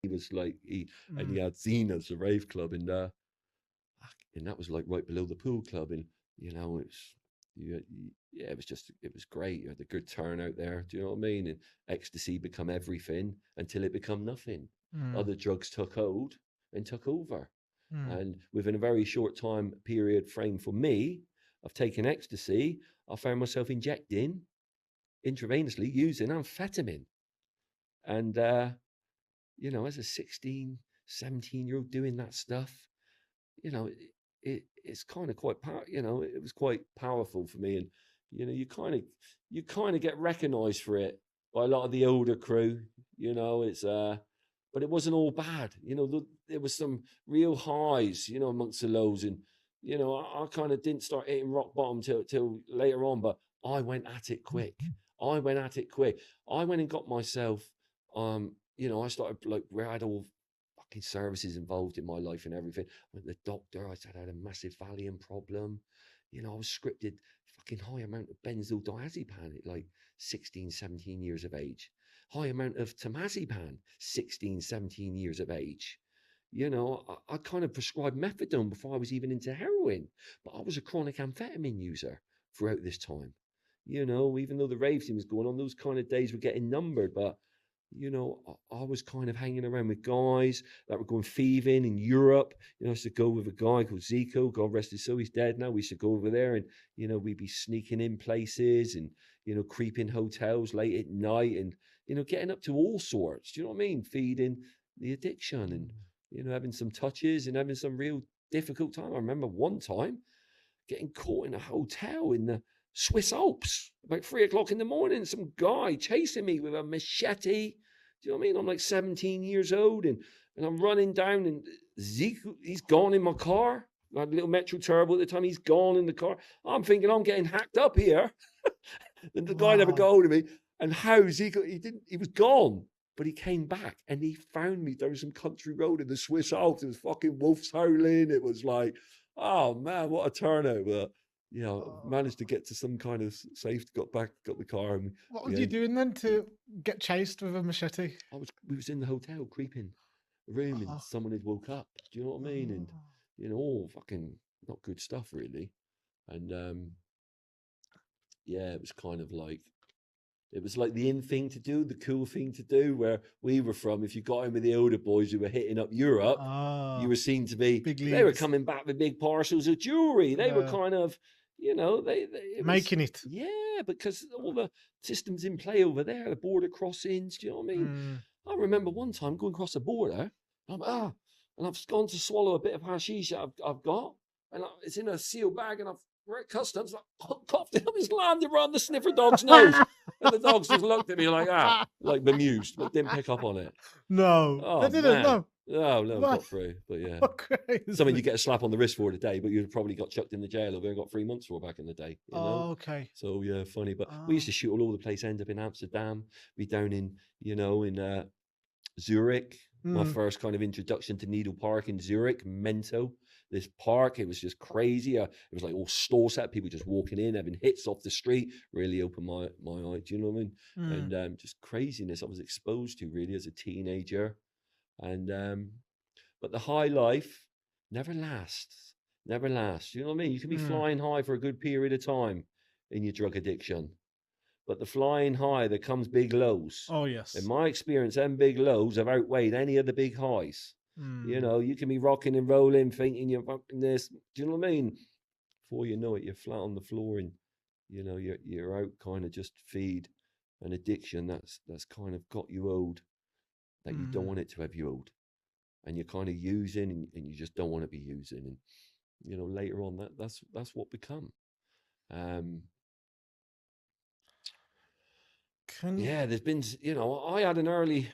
he was like, and he had Zena's, the rave club, and that was like right below the pool club, and you know, yeah, it was just, it was great. You had a good turnout there. Do you know what I mean? And ecstasy become everything until it become nothing. Other drugs took hold and took over. And within a very short time period frame for me of taking ecstasy, I found myself injecting intravenously using amphetamine. And, you know, as a 16, 17-year-old doing that stuff, you know, it's kind of quite, you know, it was quite powerful for me. And, you know, you kind of get recognized for it by a lot of the older crew, you know, but it wasn't all bad. You know, there was some real highs, you know, amongst the lows. And, you know, I kind of didn't start hitting rock bottom till later on, but I went at it quick. I went and got myself, you know, I started like where I had all fucking services involved in my life and everything. I went to the doctor. I said I had a massive Valium problem. You know, I was scripted fucking high amount of benzodiazepam at like 16, 17 years of age. High amount of temazepam, 16, 17 years of age. You know, I kind of prescribed methadone before I was even into heroin, but I was a chronic amphetamine user throughout this time. You know, even though the rave scene was going on, those kind of days were getting numbered, but you know, I was kind of hanging around with guys that were going thieving in Europe. You know, I used to go with a guy called Zico, God rest his soul, he's dead now. We used to go over there and, you know, we'd be sneaking in places and, you know, creeping hotels late at night and, you know, getting up to all sorts. Do you know what I mean? Feeding the addiction and, you know, having some touches and having some real difficult time. I remember one time getting caught in a hotel in the Swiss Alps about 3 o'clock in the morning. Some guy chasing me with a machete. Do you know what I mean? I'm like 17 years old and I'm running down and Zeke, he's gone in my car. I had a little Metro Turbo at the time. He's gone in the car. I'm thinking I'm getting hacked up here. And the guy never got hold of me. And how Zeke, he was gone. But he came back and he found me down some country road in the Swiss Alps. It was fucking wolves howling. It was like, oh man, what a turnout. But you know, managed to get to some kind of safe, got the car. And what were you doing then to get chased with a machete? We was in the hotel creeping a room and someone had woke up. Do you know what I mean? And, you know, all fucking not good stuff really. And yeah, it was kind of like, it was like the in thing to do, the cool thing to do. Where we were from, if you got in with the older boys who were hitting up Europe, you were seen to be, they were coming back with big parcels of jewelry. They were kind of, you know, it making it. Yeah, because all the systems in play over there, the border crossings, do you know what I mean? I remember one time going across the border, and I've gone to swallow a bit of hashish I've got, and it's in a sealed bag, and we're at customs, I coughed it up, it's landed right on the sniffer dog's nose. And the dogs just looked at me like that, like bemused, but didn't pick up on it. No, they didn't. Man. No, got through. But yeah, something you get a slap on the wrist for today, but you'd probably got chucked in the jail or got 3 months for back in the day. You know? Okay. So yeah, funny. But we used to shoot all over the place. End up in Amsterdam. Be down in, you know, in Zurich. My first kind of introduction to Needle Park in Zurich, Mento. This park, it was just crazy. It was like all store set, people just walking in, having hits off the street. Really opened my eye. Do you know what I mean? And just craziness I was exposed to really as a teenager. And but the high life never lasts. Never lasts. You know what I mean? You can be flying high for a good period of time in your drug addiction. But the flying high, there comes big lows. Oh, yes. In my experience, them big lows have outweighed any of the big highs. You know, you can be rocking and rolling, thinking you're fucking this. Do you know what I mean? Before you know it, you're flat on the floor, and you know you're out kind of just feed an addiction that's kind of got you old, that you don't want it to have you old, and you're kind of using, and you just don't want to be using, and you know later on that's what become. Yeah, there's been, you know, I had an early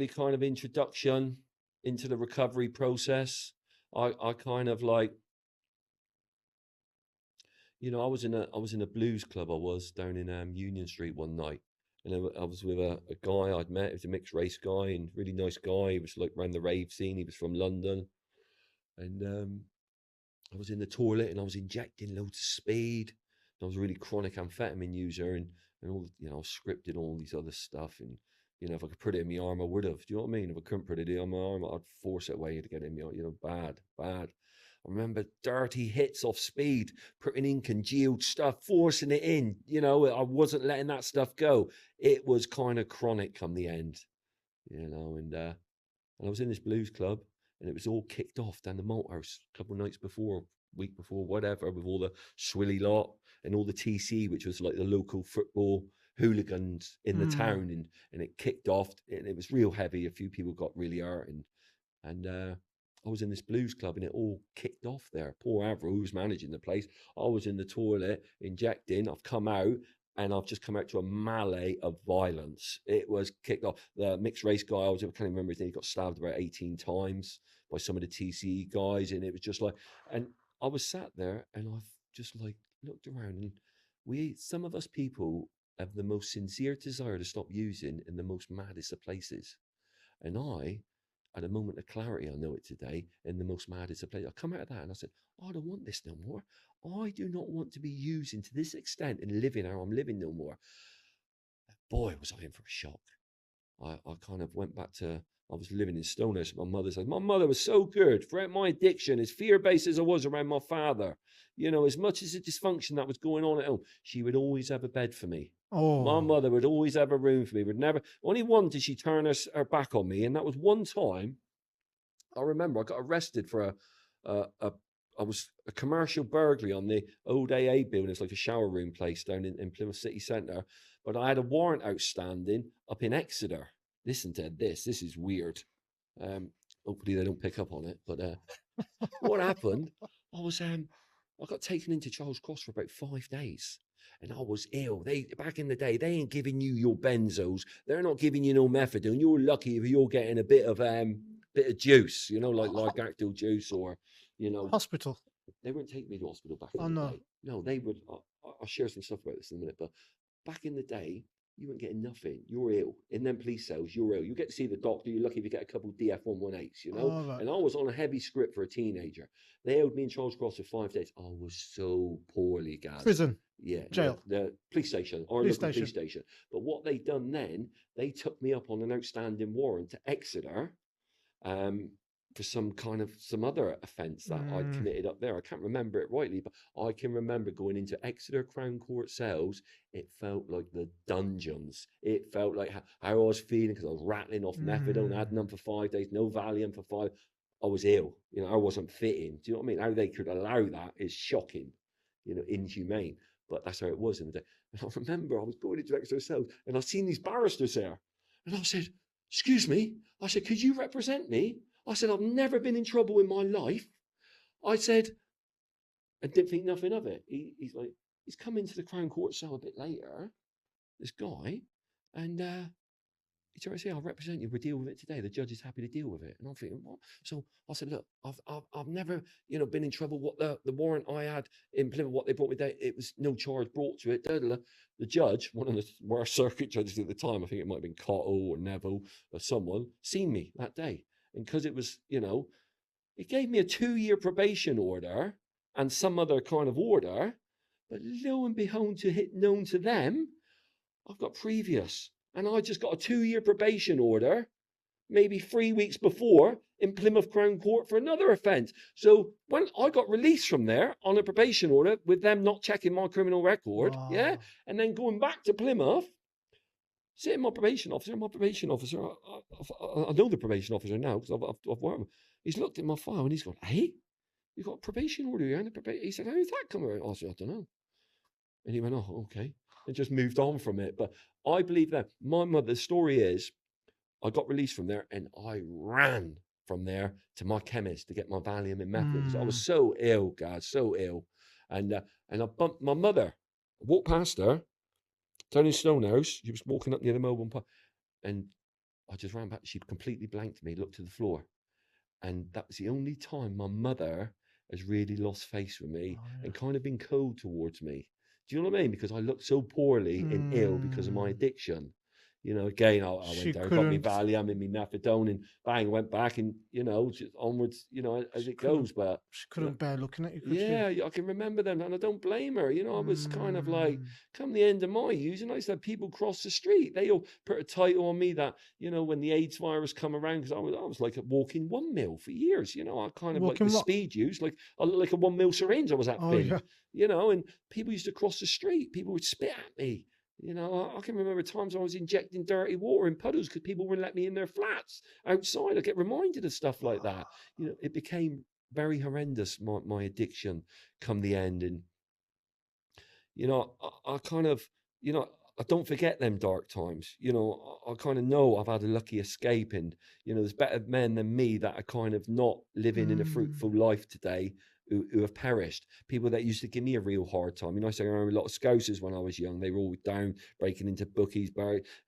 kind of introduction into the recovery process. I kind of like, you know, I was in a blues club. I was down in Union Street one night, and I was with a guy I'd met. He was a mixed race guy and really nice guy. He was like around the rave scene. He was from London, and I was in the toilet and I was injecting loads of speed. I was a really chronic amphetamine user and all, you know, scripted all these other stuff, and You know, if I could put it in my arm, I would have. Do you know what I mean? If I couldn't put it in my arm, I'd force it away to get it in my arm. You know, bad, bad. I remember dirty hits off speed, putting in congealed stuff, forcing it in. You know, I wasn't letting that stuff go. It was kind of chronic come the end, you know. And I was in this blues club, and it was all kicked off down the malt house a couple of nights before, week before, whatever, with all the swilly lot and all the TC, which was like the local football hooligans in the town, and it kicked off, and it was real heavy. A few people got really hurt, and I was in this blues club, and it all kicked off there. Poor Avril, who was managing the place, I was in the toilet injecting. I've come out, and I've just come out to a melee of violence. It was kicked off. The mixed race guy, I can't even remember his name, he got stabbed about 18 times by some of the TCE guys, and it was just like, and I was sat there, and I've just like looked around, and some of us people have the most sincere desire to stop using in the most maddest of places. And I, at a moment of clarity, I know it today, in the most maddest of places, I come out of that and I said, I don't want this no more. I do not want to be using to this extent and living how I'm living no more. Boy, was I in for a shock. I kind of went back to, I was living in Stonehurst. My mother said, my mother was so good throughout my addiction, as fear-based as I was around my father. You know, as much as the dysfunction that was going on at home, she would always have a bed for me. My mother would always have a room for me. Would never, only once did she turn her back on me, and that was one time. I remember I got arrested for I was a commercial burglary on the old AA building. It's like a shower room place down in Plymouth City Centre. But I had a warrant outstanding up in Exeter. Listen to this. This is weird. Hopefully they don't pick up on it. But what happened? I got taken into Charles Cross for about 5 days. And I was ill. Back in the day, they ain't giving you your benzos. They're not giving you no methadone. You're lucky if you're getting a bit of juice, you know, like Largactyl juice, or, you know. Hospital. They wouldn't take me to hospital back in the day. No, they would. I'll share some stuff about this in a minute. But back in the day, you weren't getting nothing. You're ill. In them police cells, you're ill. You get to see the doctor. You're lucky if you get a couple of DF118s, you know. Right. And I was on a heavy script for a teenager. They held me in Charles Cross for 5 days. I was so poorly, guys. Prison. Yeah. Jail. The police station. Our local police station. But what they done then, they took me up on an outstanding warrant to Exeter. For some other offence that I'd committed up there. I can't remember it rightly, but I can remember going into Exeter Crown Court cells. It felt like the dungeons. It felt like how I was feeling, because I was rattling off methadone. I had none for 5 days, no Valium for 5. I was ill. You know, I wasn't fitting. Do you know what I mean? How they could allow that is shocking, you know, inhumane. But that's how it was in the day. And I remember I was going into Exeter cells, and I've seen these barristers there. And I said, excuse me. I said, could you represent me? I said, I've never been in trouble in my life. I said, and didn't think nothing of it. He's like, he's come into the Crown Court cell a bit later, this guy, and he tried to say, I'll represent you, we'll deal with it today. The judge is happy to deal with it. And I'm thinking, what? So I said, look, I've never, you know, been in trouble. What the warrant I had in Plymouth, what they brought me there, it was no charge brought to it. The judge, one of the worst circuit judges at the time, I think it might have been Cottle or Neville or someone, seen me that day. And because it was, you know, it gave me a 2-year probation order and some other kind of order. But lo and behold, known to them, I've got previous. And I just got a 2-year probation order, maybe 3 weeks before, in Plymouth Crown Court for another offence. So when I got released from there on a probation order with them not checking my criminal record, yeah, and then going back to Plymouth, sitting my probation officer, I know the probation officer now because I've worked with him. He's looked at my file and he's gone, hey, you got a probation order here? He said, how's that come around? I said, I don't know. And he went, oh, okay. And just moved on from it. But I believe that my mother's story is, I got released from there and I ran from there to my chemist to get my Valium and methadone because I was so ill, guys, so ill. And I bumped my mother. I walked past her down in Stonehouse. She was walking up near the mobile park, and I just ran back. She completely blanked me, looked to the floor. And that was the only time my mother has really lost face with me and kind of been cold towards me. Do you know what I mean? Because I looked so poorly and ill because of my addiction, You know, again, I She went there, got me couldn't. Valium and me methadone, and bang, went back, and just onwards, as She it couldn't. goes. But She you know, couldn't bear looking at you, could she? yeah, I can remember them, and I don't blame her. I was kind of like, Mm. come the end of my use, and I used to have people cross the street. They all put a title on me that, when the AIDS virus come around, because I was like a walking 1 mil for years. I kind of like Walking with what? speed use, like I looked like a 1 mil syringe. I was that Oh thin, yeah. and people used to cross the street. People would spit at me. I can remember times I was injecting dirty water in puddles because people wouldn't let me in their flats outside. I get reminded of stuff like that. It became very horrendous, my addiction come the end. And I kind of, I don't forget them dark times. I kind of know I've had a lucky escape, and there's better men than me that are kind of not living in a Mm. fruitful life today, who have perished. People that used to give me a real hard time. I used to go around with a lot of scousers when I was young. They were all down, breaking into bookies,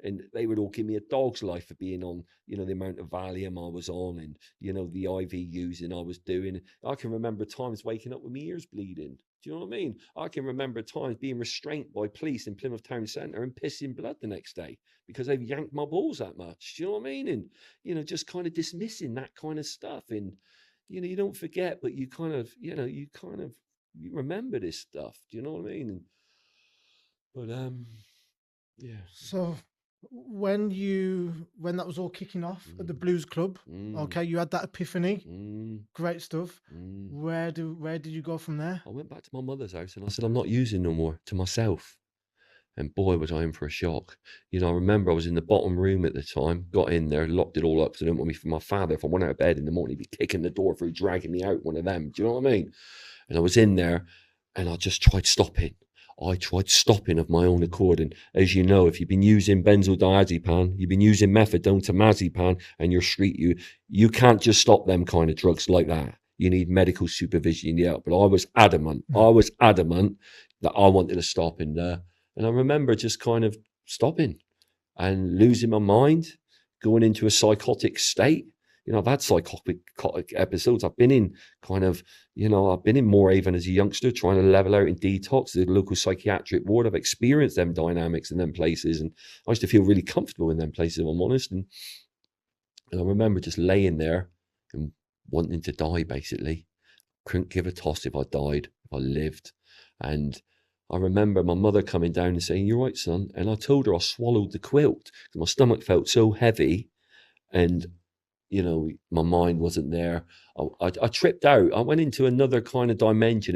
and they would all give me a dog's life for being on, the amount of Valium I was on, and, the IV using I was doing. I can remember times waking up with my ears bleeding. Do you know what I mean? I can remember times being restrained by police in Plymouth Town Centre and pissing blood the next day because they've yanked my balls that much. Do you know what I mean? And, just kind of dismissing that kind of stuff. And, you don't forget, but you kind of, you remember this stuff. Do you know what I mean? Yeah. So when that was all kicking off at the Mm, Blues Club, mm, okay, you had that epiphany. mm, Great stuff. mm. Where did you go from there? I went back to my mother's house and I said, I'm not using no more, to myself. And boy, was I in for a shock. I remember I was in the bottom room at the time, got in there, locked it all up because I didn't want me for my father. If I went out of bed in the morning, he'd be kicking the door through, dragging me out, one of them. Do you know what I mean? And I was in there and I just tried stopping. I tried stopping of my own accord. And as you know, if you've been using benzodiazepam, you've been using methadone to mazepam, and you're you can't just stop them kind of drugs like that. You need medical supervision. Yeah, but I was adamant. That I wanted to stop. And I remember just kind of stopping and losing my mind, going into a psychotic state. I've had psychotic episodes. I've been in I've been in Moorhaven as a youngster trying to level out in detox, the local psychiatric ward. I've experienced them dynamics in them places, and I used to feel really comfortable in them places, if I'm honest. And I remember just laying there and wanting to die, basically. Couldn't give a toss if I died, if I lived. And I remember my mother coming down and saying, "You're right, son." And I told her I swallowed the quilt because my stomach felt so heavy, and my mind wasn't there. I tripped out. I went into another kind of dimension.